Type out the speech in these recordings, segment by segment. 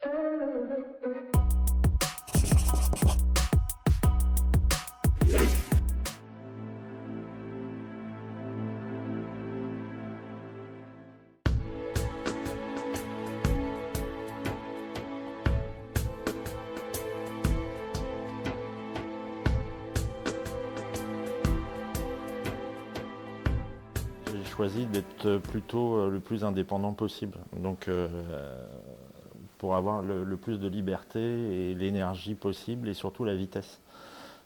J'ai choisi d'être plutôt le plus indépendant possible. Donc pour avoir le plus de liberté et l'énergie possible et surtout la vitesse.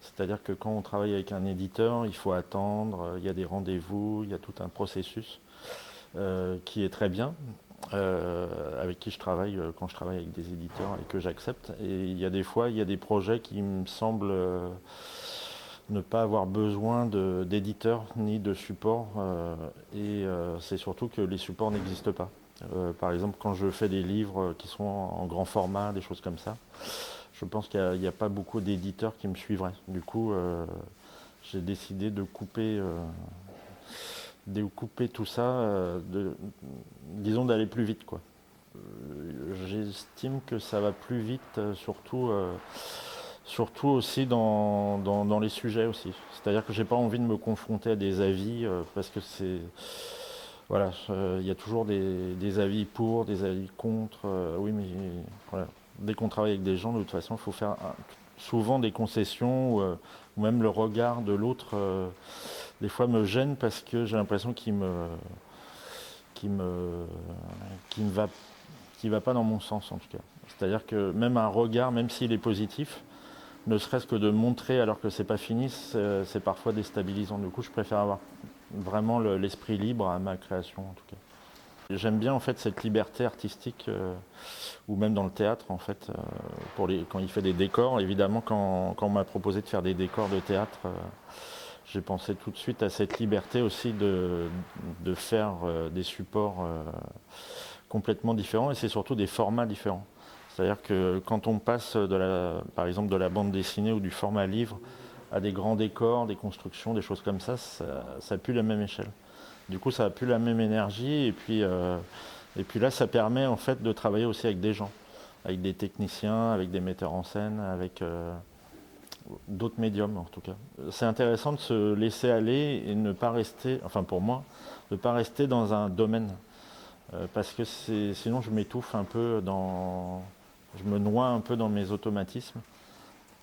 C'est-à-dire que quand on travaille avec un éditeur, il faut attendre, il y a des rendez-vous, il y a tout un processus qui est très bien, avec qui je travaille quand je travaille avec des éditeurs et que j'accepte. Et il y a des fois, il y a des projets qui me semblent ne pas avoir besoin d'éditeurs ni de support. C'est surtout que les supports n'existent pas. Par exemple, quand je fais des livres qui sont en grand format, des choses comme ça, je pense qu'il n'y a pas beaucoup d'éditeurs qui me suivraient. Du coup, j'ai décidé de couper tout ça, disons d'aller plus vite, quoi. J'estime que ça va plus vite, surtout aussi dans les sujets aussi. C'est-à-dire que j'ai pas envie de me confronter à des avis parce que c'est voilà, il y a toujours des avis pour, des avis contre. Oui, mais voilà. Dès qu'on travaille avec des gens, de toute façon, il faut faire souvent des concessions ou même le regard de l'autre. Des fois me gêne parce que j'ai l'impression qui me, qui ne va, qui va pas dans mon sens en tout cas. C'est-à-dire que même un regard, même s'il est positif, ne serait-ce que de montrer alors que c'est pas fini, c'est parfois déstabilisant. Du coup, je préfère avoir vraiment l'esprit libre à ma création en tout cas. J'aime bien en fait cette liberté artistique, ou même dans le théâtre en fait, quand il fait des décors. Évidemment, quand on m'a proposé de faire des décors de théâtre, j'ai pensé tout de suite à cette liberté aussi de faire des supports complètement différents et c'est surtout des formats différents. C'est-à-dire que quand on passe par exemple de la bande dessinée ou du format livre à des grands décors, des constructions, des choses comme ça n'a plus la même échelle. Du coup, ça n'a plus la même énergie et puis là, ça permet en fait de travailler aussi avec des gens, avec des techniciens, avec des metteurs en scène, avec d'autres médiums en tout cas. C'est intéressant de se laisser aller et ne pas rester, enfin pour moi, ne pas rester dans un domaine. Parce que sinon je m'étouffe un peu je me noie un peu dans mes automatismes.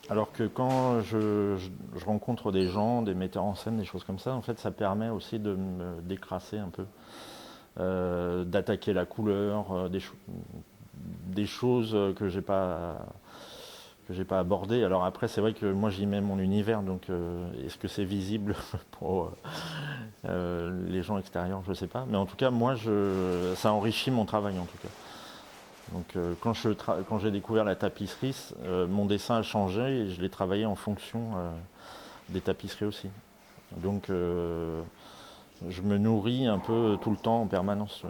Alors que quand je rencontre des gens, des metteurs en scène, des choses comme ça, en fait ça permet aussi de me décrasser un peu, d'attaquer la couleur, des choses que j'ai pas abordées. Alors après c'est vrai que moi j'y mets mon univers, donc est-ce que c'est visible pour les gens extérieurs, je sais pas. Mais en tout cas moi ça enrichit mon travail en tout cas. Donc quand j'ai découvert la tapisserie, mon dessin a changé et je l'ai travaillé en fonction des tapisseries aussi. Donc je me nourris un peu tout le temps en permanence.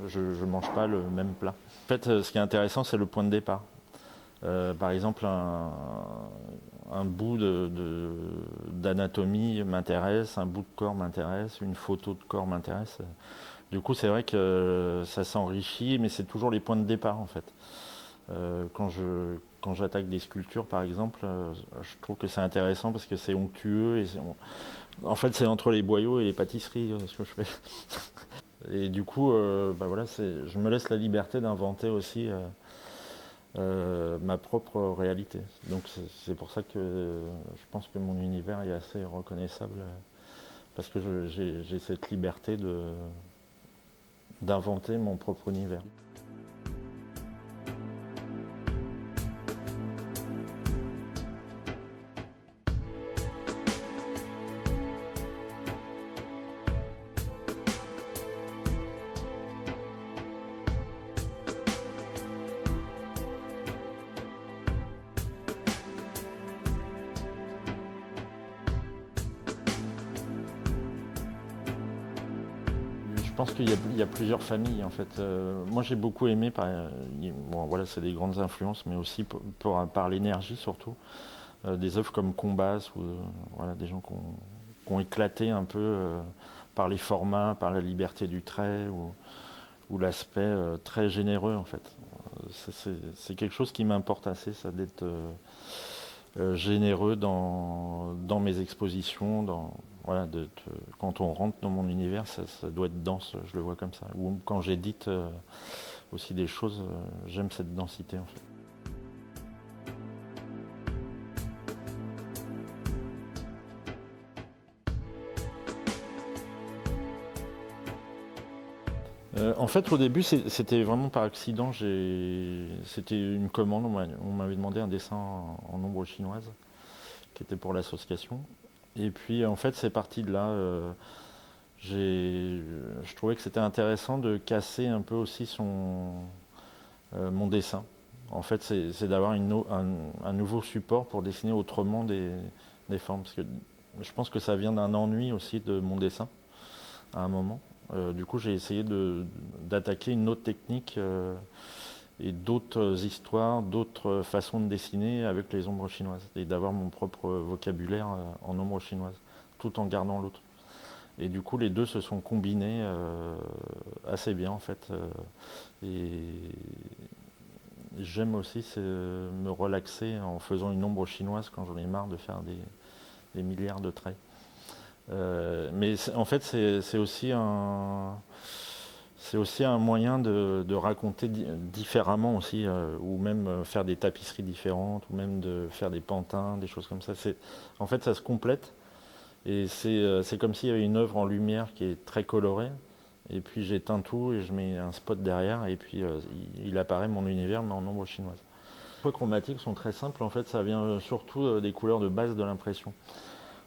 Je ne mange pas le même plat. En fait, ce qui est intéressant, c'est le point de départ. Par exemple, un bout d'anatomie m'intéresse, un bout de corps m'intéresse, une photo de corps m'intéresse. Du coup, c'est vrai que ça s'enrichit, mais c'est toujours les points de départ en fait. Quand j'attaque des sculptures, par exemple, je trouve que c'est intéressant parce que c'est onctueux. En fait, c'est entre les boyaux et les pâtisseries ce que je fais. Et du coup, bah voilà, je me laisse la liberté d'inventer aussi ma propre réalité. Donc c'est pour ça que je pense que mon univers est assez reconnaissable parce que j'ai cette liberté d'inventer mon propre univers. Je pense qu'il y a plusieurs familles en fait. Moi j'ai beaucoup aimé, bon voilà c'est des grandes influences, mais aussi par l'énergie surtout. Des œuvres comme Combas ou voilà, des gens qui ont éclaté un peu par les formats, par la liberté du trait ou l'aspect très généreux en fait. c'est quelque chose qui m'importe assez, ça, d'être généreux dans mes expositions, voilà, quand on rentre dans mon univers, ça doit être dense, je le vois comme ça. Ou quand j'édite aussi des choses, j'aime cette densité en fait. En fait, au début, c'était vraiment par accident. C'était une commande, on m'avait demandé un dessin en ombre chinoise, qui était pour l'association. Et puis, en fait, c'est parti de là. Je trouvais que c'était intéressant de casser un peu aussi mon dessin. En fait, c'est d'avoir un nouveau support pour dessiner autrement des formes. Parce que je pense que ça vient d'un ennui aussi de mon dessin, à un moment. Du coup, j'ai essayé d'attaquer une autre technique et d'autres histoires, d'autres façons de dessiner avec les ombres chinoises. Et d'avoir mon propre vocabulaire en ombres chinoises, tout en gardant l'autre. Et du coup, les deux se sont combinés assez bien en fait. Et j'aime aussi me relaxer en faisant une ombre chinoise quand j'en ai marre de faire des milliards de traits. Mais en fait, c'est aussi un moyen de raconter différemment aussi, ou même faire des tapisseries différentes, ou même de faire des pantins, des choses comme ça. En fait, ça se complète. Et c'est comme s'il y avait une œuvre en lumière qui est très colorée. Et puis j'éteins tout et je mets un spot derrière. Et puis il apparaît mon univers, mais en ombre chinoise. Les choix chromatiques sont très simples. En fait, ça vient surtout des couleurs de base de l'impression.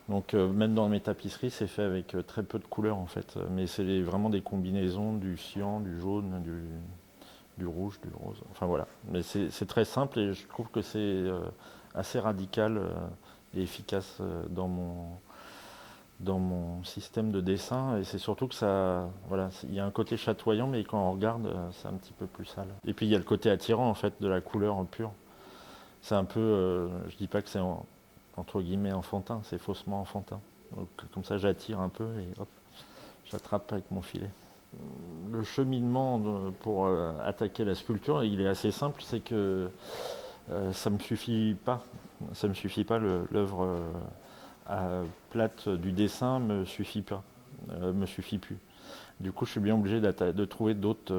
Donc même dans mes tapisseries, c'est fait avec très peu de couleurs en fait. Mais c'est vraiment des combinaisons du cyan, du jaune, du rouge, du rose. Enfin voilà. Mais c'est très simple et je trouve que c'est assez radical et efficace dans mon système de dessin. Et c'est surtout que ça, voilà, il y a un côté chatoyant, mais quand on regarde, c'est un petit peu plus sale. Et puis il y a le côté attirant en fait de la couleur pure. C'est un peu, je dis pas que c'est entre guillemets enfantin, c'est faussement enfantin. Donc comme ça j'attire un peu et hop, j'attrape avec mon filet. Le cheminement pour attaquer la sculpture, il est assez simple, c'est que ça me suffit pas. Ça me suffit pas l'œuvre plate du dessin me suffit pas, me suffit plus. Du coup, je suis bien obligé de trouver d'autres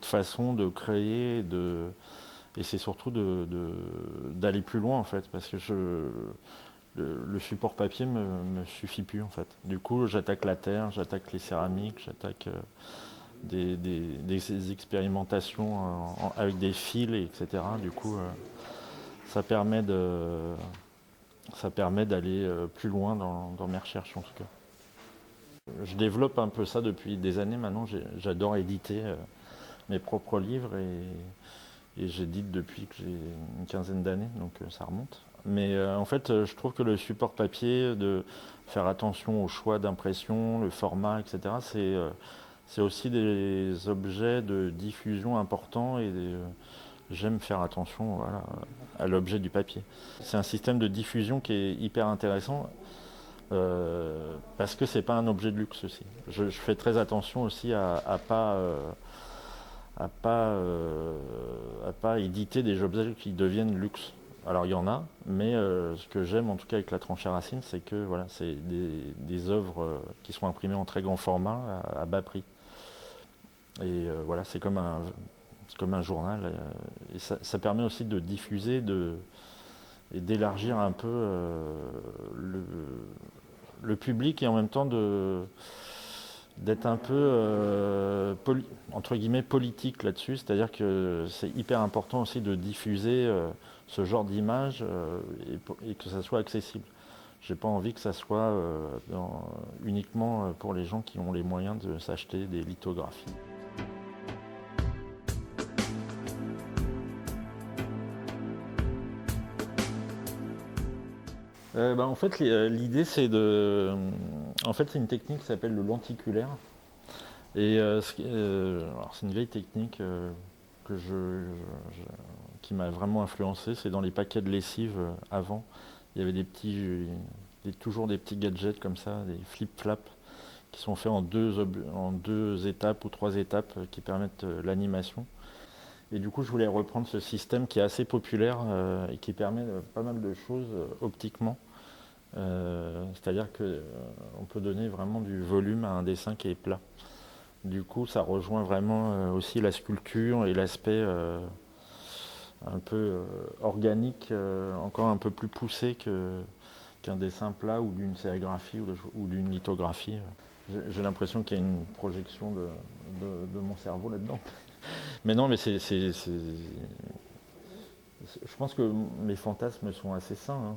façons de créer, et c'est surtout d'aller plus loin en fait, parce que le support papier me suffit plus en fait. Du coup, j'attaque la terre, j'attaque les céramiques, j'attaque des expérimentations avec des fils, etc. Du coup, ça permet d'aller plus loin dans mes recherches en tout cas. Je développe un peu ça depuis des années maintenant. J'adore éditer mes propres livres et j'édite depuis que j'ai une quinzaine d'années, donc ça remonte. Mais en fait, je trouve que le support papier, de faire attention au choix d'impression, le format, etc., c'est aussi des objets de diffusion importants et j'aime faire attention, voilà, à l'objet du papier. C'est un système de diffusion qui est hyper intéressant parce que c'est pas un objet de luxe aussi. Je fais très attention aussi à pas éditer des objets qui deviennent luxe. Alors il y en a, mais ce que j'aime en tout cas avec la tranchée racine, c'est que voilà, c'est des œuvres qui sont imprimées en très grand format à bas prix. Et voilà, c'est comme un journal. Et ça permet aussi de diffuser et d'élargir un peu le public et en même temps d'être un peu entre guillemets politique là-dessus, c'est-à-dire que c'est hyper important aussi de diffuser ce genre d'image et que ça soit accessible. J'ai pas envie que ça soit uniquement pour les gens qui ont les moyens de s'acheter des lithographies. En fait, l'idée c'est en fait, c'est une technique qui s'appelle le lenticulaire. Et alors c'est une vieille technique que qui m'a vraiment influencé. C'est dans les paquets de lessive avant. Il y avait toujours des petits gadgets comme ça, des flip-flaps qui sont faits en deux étapes ou trois étapes qui permettent l'animation. Et du coup, je voulais reprendre ce système qui est assez populaire et qui permet pas mal de choses optiquement. C'est-à-dire qu'on peut donner vraiment du volume à un dessin qui est plat. Du coup, ça rejoint vraiment aussi la sculpture et l'aspect un peu organique, encore un peu plus poussé qu'un dessin plat ou d'une sérigraphie ou d'une lithographie. J'ai l'impression qu'il y a une projection de mon cerveau là-dedans. Mais non, mais je pense que mes fantasmes sont assez sains, hein,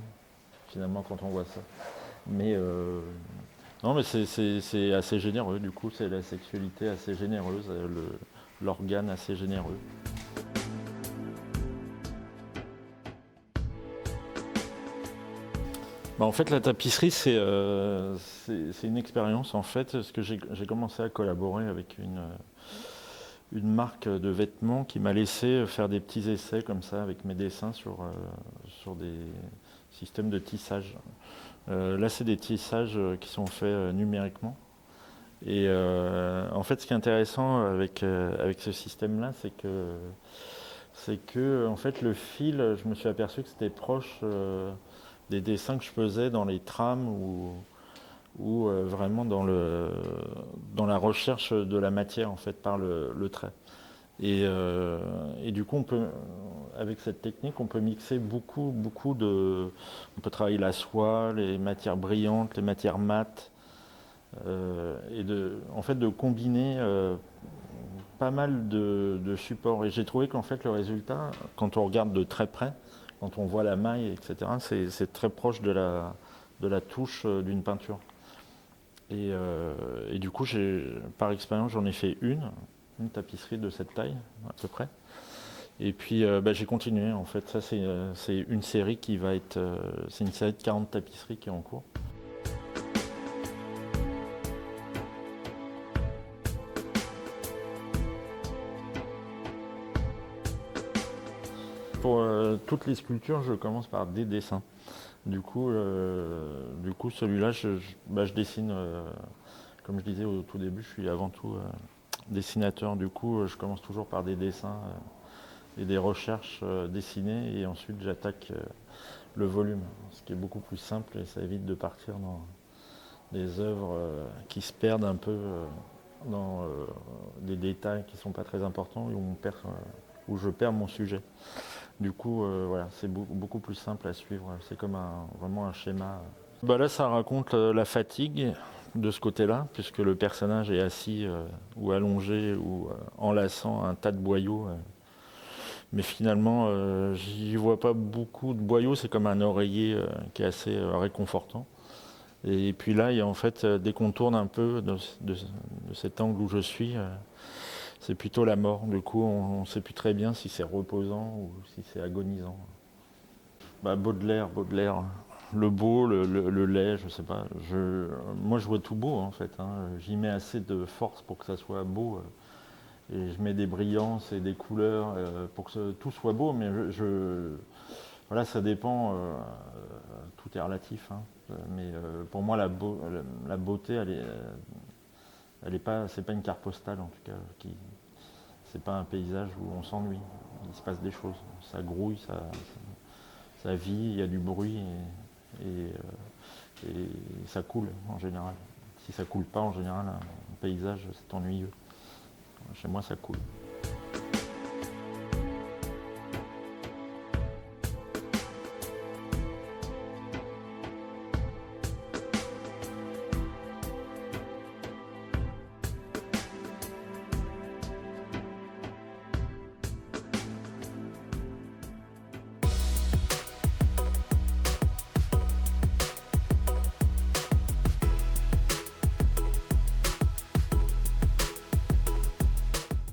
finalement, quand on voit ça. Mais non, mais c'est assez généreux, du coup, c'est la sexualité assez généreuse, l'organe assez généreux. Bah, en fait, la tapisserie, c'est une expérience, en fait, parce que j'ai commencé à collaborer avec une marque de vêtements qui m'a laissé faire des petits essais comme ça avec mes dessins sur des systèmes de tissage. Là, c'est des tissages qui sont faits numériquement. Et en fait, ce qui est intéressant avec ce système-là, c'est que en fait, le fil, je me suis aperçu que c'était proche des dessins que je faisais dans les trams ou vraiment dans la recherche de la matière en fait par le trait. Et du coup, avec cette technique, on peut mixer beaucoup de. On peut travailler la soie, les matières brillantes, les matières mates, et en fait, de combiner pas mal de supports. Et j'ai trouvé qu'en fait, le résultat, quand on regarde de très près, quand on voit la maille, etc., c'est très proche de la touche d'une peinture. Et du coup, par expérience, j'en ai fait une tapisserie de cette taille, à peu près. Et puis j'ai continué. En fait, ça c'est une série qui va être, c'est une série de 40 tapisseries qui est en cours. Pour toutes les sculptures, je commence par des dessins. Du coup celui-là, je dessine, comme je disais au tout début, je suis avant tout dessinateur. Du coup, je commence toujours par des dessins et des recherches dessinées, et ensuite j'attaque le volume, ce qui est beaucoup plus simple et ça évite de partir dans des œuvres qui se perdent un peu dans des détails qui ne sont pas très importants et où je perds mon sujet. Du coup, voilà, c'est beaucoup plus simple à suivre. C'est comme vraiment un schéma. Bah là, ça raconte la fatigue de ce côté-là, puisque le personnage est assis ou allongé ou enlaçant un tas de boyaux. Mais finalement, j'y vois pas beaucoup de boyaux. C'est comme un oreiller qui est assez réconfortant. Et puis là, en fait, dès qu'on tourne un peu de cet angle où je suis, c'est plutôt la mort. Du coup, on ne sait plus très bien si c'est reposant ou si c'est agonisant. Bah, Baudelaire. Le beau, le laid, je sais pas. Moi, je vois tout beau en fait, hein. J'y mets assez de force pour que ça soit beau. Et je mets des brillances et des couleurs pour que tout soit beau. Mais voilà, ça dépend. Tout est relatif, hein. Mais pour moi, la beauté, elle est pas, c'est pas une carte postale en tout cas. C'est pas un paysage où on s'ennuie. Il se passe des choses. Ça grouille, ça vit, il y a du bruit et ça coule en général. Si ça coule pas en général, un paysage c'est ennuyeux. Chez moi ça coule.